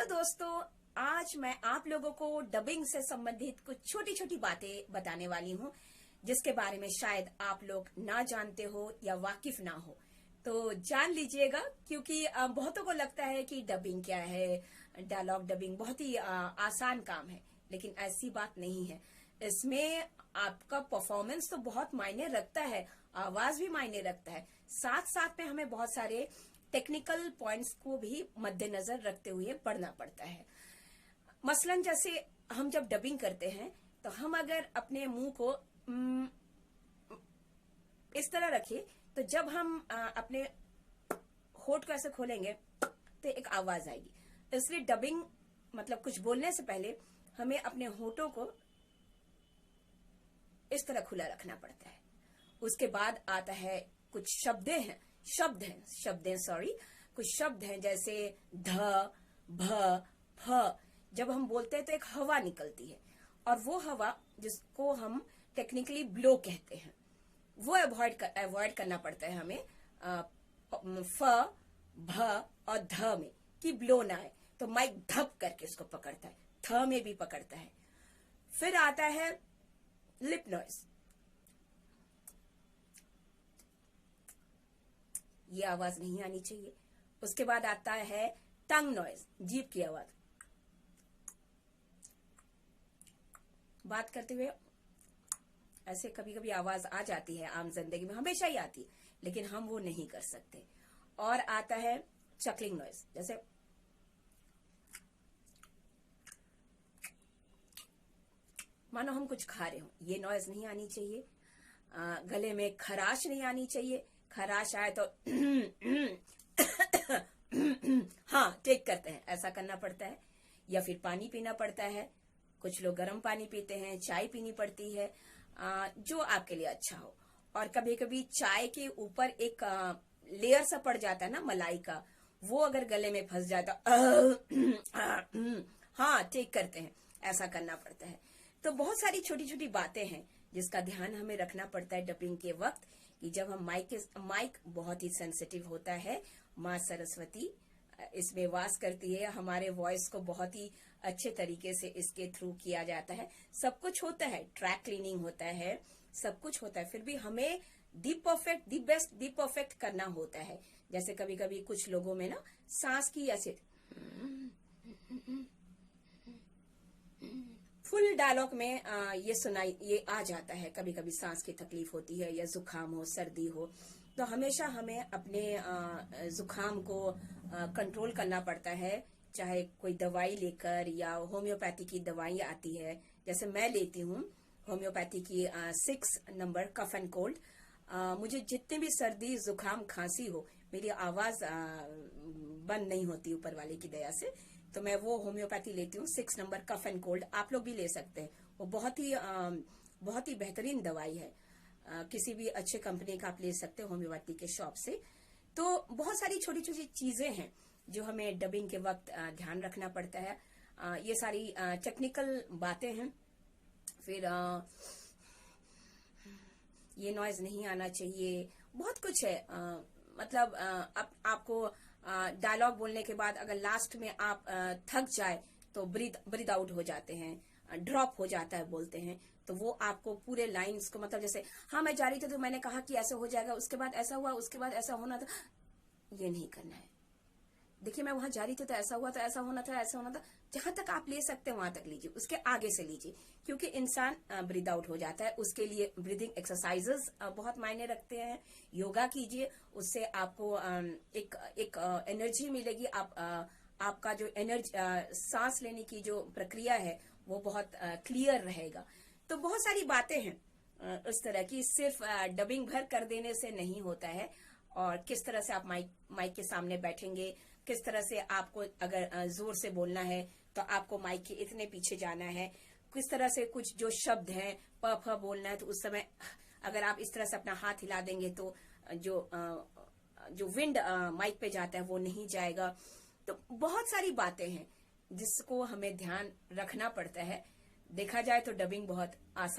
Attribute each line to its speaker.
Speaker 1: तो दोस्तों, आज मैं आप लोगों को डबिंग से संबंधित कुछ छोटी छोटी बातें बताने वाली हूँ, जिसके बारे में शायद आप लोग ना जानते हो या वाकिफ ना हो। तो जान लीजिएगा, क्योंकि बहुतों को लगता है कि डबिंग क्या है, डायलॉग डबिंग बहुत ही आसान काम है, लेकिन ऐसी बात नहीं है। इसमें आपका परफॉर्मेंस तो बहुत मायने रखता है, आवाज भी मायने रखता है, साथ साथ में हमें बहुत सारे टेक्निकल पॉइंट्स को भी मद्देनजर रखते हुए पढ़ना पड़ता है। मसलन जैसे हम जब डबिंग करते हैं तो हम अगर अपने मुंह को इस तरह रखें, तो जब हम अपने होठ को ऐसे खोलेंगे तो एक आवाज आएगी। इसलिए डबिंग मतलब कुछ बोलने से पहले हमें अपने होठों को इस तरह खुला रखना पड़ता है। उसके बाद आता है कुछ शब्द हैं कुछ शब्द हैं जैसे ध, भ, फ। जब हम बोलते हैं तो एक हवा निकलती है, और वो हवा जिसको हम टेक्निकली ब्लो कहते हैं, वो अवॉइड करना पड़ता है हमें फ, भ और ध में, कि ब्लो ना आए। तो माइक धप करके उसको पकड़ता है, थ में भी पकड़ता है। फिर आता है लिप नॉइज, ये आवाज नहीं आनी चाहिए। उसके बाद आता है टंग नॉइज, जीभ की आवाज। बात करते हुए ऐसे कभी कभी आवाज आ जाती है, आम जिंदगी में हमेशा ही आती है, लेकिन हम वो नहीं कर सकते। और आता है चकलिंग नॉइज, जैसे मानो हम कुछ खा रहे हो, ये नॉइज नहीं आनी चाहिए। गले में खराश नहीं आनी चाहिए, खराश आए तो हाँ टेक करते हैं, ऐसा करना पड़ता है। या फिर पानी पीना पड़ता है, कुछ लोग गर्म पानी पीते हैं, चाय पीनी पड़ती है, जो आपके लिए अच्छा हो। और कभी कभी चाय के ऊपर एक लेयर सा पड़ जाता है ना मलाई का, वो अगर गले में फंस जाता हाँ टेक करते हैं, ऐसा करना पड़ता है। तो बहुत सारी छोटी छोटी बातें हैं जिसका ध्यान हमें रखना पड़ता है डबिंग के वक्त, कि जब हम माइक बहुत ही सेंसिटिव होता है। माँ सरस्वती इसमें वास करती है, हमारे वॉइस को बहुत ही अच्छे तरीके से इसके थ्रू किया जाता है। सब कुछ होता है, ट्रैक क्लीनिंग होता है, सब कुछ होता है, फिर भी हमें दी परफेक्ट करना होता है। जैसे कभी कभी कुछ लोगों में ना सांस की ऐसे फुल डायलॉग में ये आ जाता है। कभी कभी सांस की तकलीफ होती है, या जुकाम हो, सर्दी हो, तो हमेशा हमें अपने जुकाम को कंट्रोल करना पड़ता है, चाहे कोई दवाई लेकर, या होम्योपैथी की दवाई आती है, जैसे मैं लेती हूँ होम्योपैथी की 6 नंबर कफ एंड कोल्ड। मुझे जितने भी सर्दी जुकाम खांसी हो, मेरी आवाज बंद नहीं होती ऊपर वाले की दया से, तो मैं वो होम्योपैथी लेती हूँ 6 नंबर कफ एंड कोल्ड। आप लोग भी ले सकते हैं, वो बहुत ही बेहतरीन दवाई है। किसी भी अच्छे कंपनी का आप ले सकते हो होम्योपैथी के शॉप से। तो बहुत सारी छोटी छोटी चीजें हैं जो हमें डबिंग के वक्त ध्यान रखना पड़ता है। ये सारी टेक्निकल बातें हैं। फिर ये नॉइज नहीं आना चाहिए, बहुत कुछ है। मतलब आपको डायलॉग बोलने के बाद अगर लास्ट में आप थक जाए तो ब्रीद आउट हो जाते हैं, ड्रॉप हो जाता है बोलते हैं, तो वो आपको पूरे लाइंस को, मतलब जैसे हाँ मैं जा रही थी तो मैंने कहा कि ऐसा हो जाएगा, उसके बाद ऐसा हुआ, उसके बाद ऐसा होना था, ये नहीं करना है। देखिए मैं वहां जा रही थी तो ऐसा हुआ, तो ऐसा होना था, ऐसा होना था, जहां तक आप ले सकते हैं वहां तक लीजिए, उसके आगे से लीजिए, क्योंकि इंसान ब्रीद आउट हो जाता है। उसके लिए ब्रीदिंग एक्सरसाइजेस बहुत मायने रखते हैं। योगा कीजिए, उससे आपको एक एनर्जी मिलेगी। आपका जो एनर्जी सांस लेने की जो प्रक्रिया है वो बहुत क्लियर रहेगा। तो बहुत सारी बातें हैं उस तरह की, सिर्फ डबिंग भर कर देने से नहीं होता है। और किस तरह से आप माइक के सामने बैठेंगे, किस तरह से आपको अगर जोर से बोलना है तो आपको माइक के इतने पीछे जाना है, किस तरह से कुछ जो शब्द हैं प फ बोलना है, तो उस समय अगर आप इस तरह से अपना हाथ हिला देंगे तो जो विंड माइक पे जाता है वो नहीं जाएगा। तो बहुत सारी बातें हैं जिसको हमें ध्यान रखना पड़ता है। देखा जाए तो डबिंग बहुत आसान